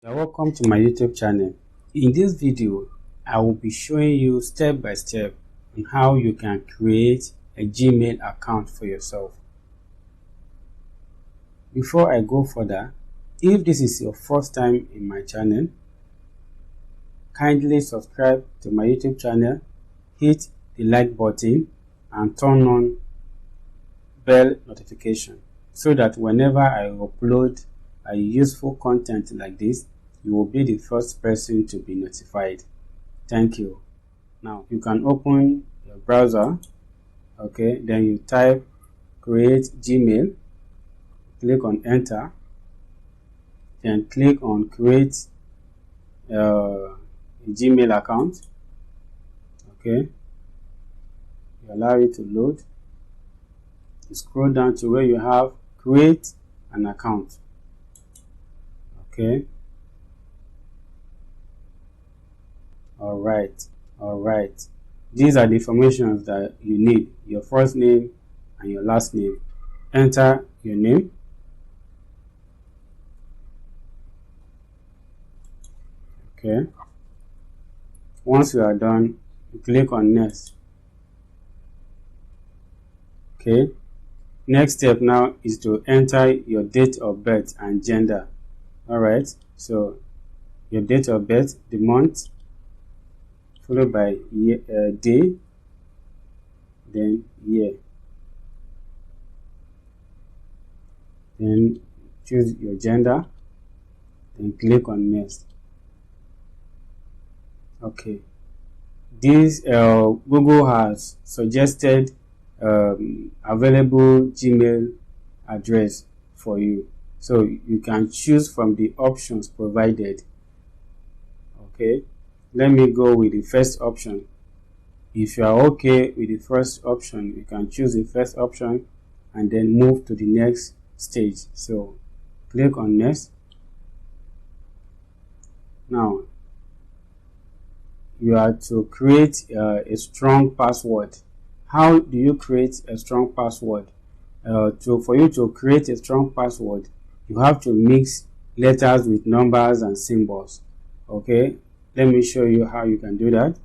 Welcome to my YouTube channel. In this video, I will be showing you step by step on how you can create a Gmail account for yourself. Before I go further, if this is your first time in my channel, kindly subscribe to my YouTube channel, hit the like button and turn on bell notification so that whenever I upload a useful content like this, you will be the first person to be notified. Thank you. Now you can open your browser, okay, then you type create Gmail, click on enter, then click on create a Gmail account, okay. You allow it to load. You scroll down to where you have create an account, okay. All right. These are the information that you need: your first name and your last name. Enter your name, okay. Once you are done, you click on next, okay. Next step now is to enter your date of birth and gender. All right, so your date of birth, the month, followed by year, day, then year. Then choose your gender, then click on next. Okay, this Google has suggested available Gmail address for you, so you can choose from the options provided. Okay, let me go with the first option. If you are okay with the first option, you can choose the first option and then move to the next stage. So click on next. Now you are to create a strong password. How do you create a strong password? For you to create a strong password, you have to mix letters with numbers and symbols. Okay, let me show you how you can do that.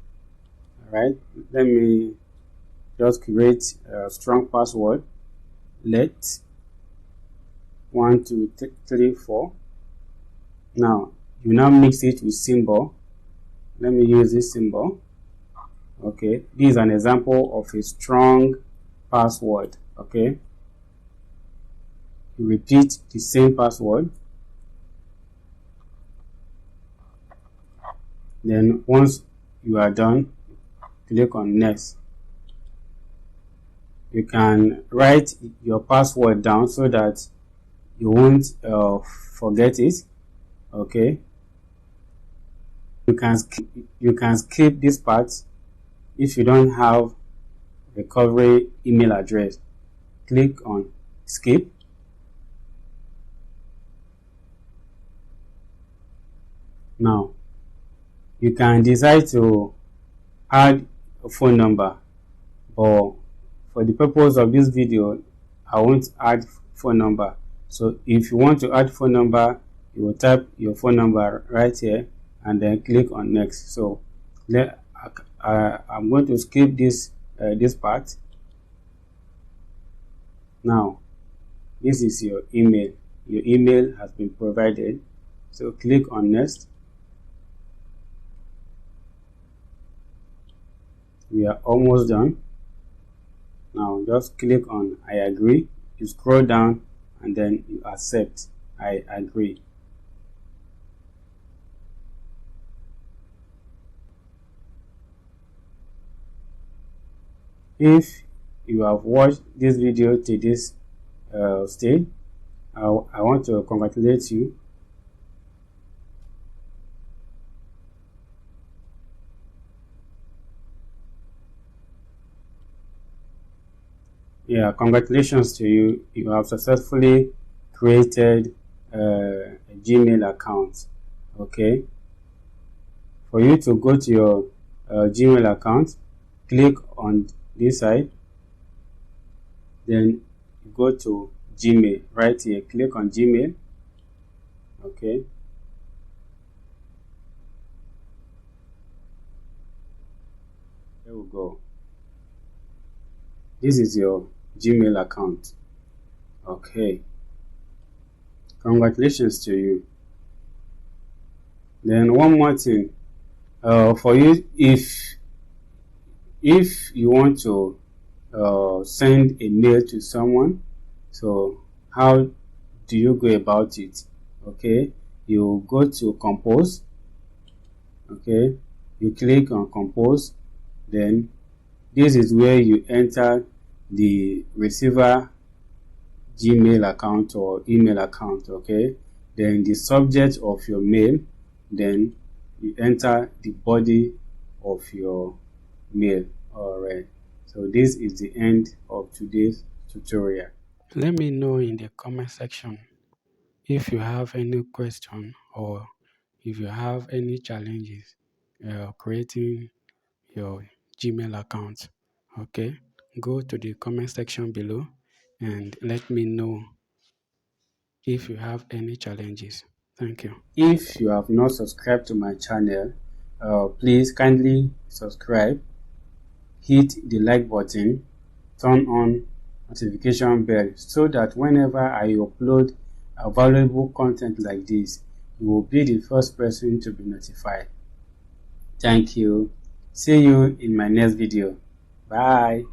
All right, let me just create a strong password. Let 1 2 3 4. Now you now mix it with symbol. Let me use this symbol. Okay, this is an example of a strong password. Okay, you repeat the same password. Then once you are done, click on next. You can write your password down so that you won't forget it. Okay, you can skip this part if you don't have recovery email address. Click on skip. Now you can decide to add a phone number, but for the purpose of this video I won't add phone number. So if you want to add phone number, you will type your phone number right here and then click on next. So I'm going to skip this part. Now this is your email. Your email has been provided, so click on next. We are almost done. Now just click on I agree. You scroll down and then you accept. I agree. If you have watched this video to this stage, I want to congratulate you. Yeah, congratulations to you. You have successfully created a Gmail account. Okay, for you to go to your Gmail account, click on this side, then go to Gmail right here. Click on Gmail. Okay, this is your Gmail account. Okay, congratulations to you. Then one more thing, for you, if you want to send a mail to someone, so how do you go about it? Okay, you go to Compose. Okay, you click on Compose, then this is where you enter the receiver Gmail account or email account. Okay, then the subject of your mail, then you enter the body of your mail. Alright, so this is the end of today's tutorial. Let me know in the comment section if you have any question or if you have any challenges creating your Gmail account. Okay, go to the comment section below and let me know if you have any challenges. Thank you. If you have not subscribed to my channel, please kindly subscribe, hit the like button, turn on notification bell so that whenever I upload a valuable content like this, you will be the first person to be notified. Thank you. See you in my next video. Bye.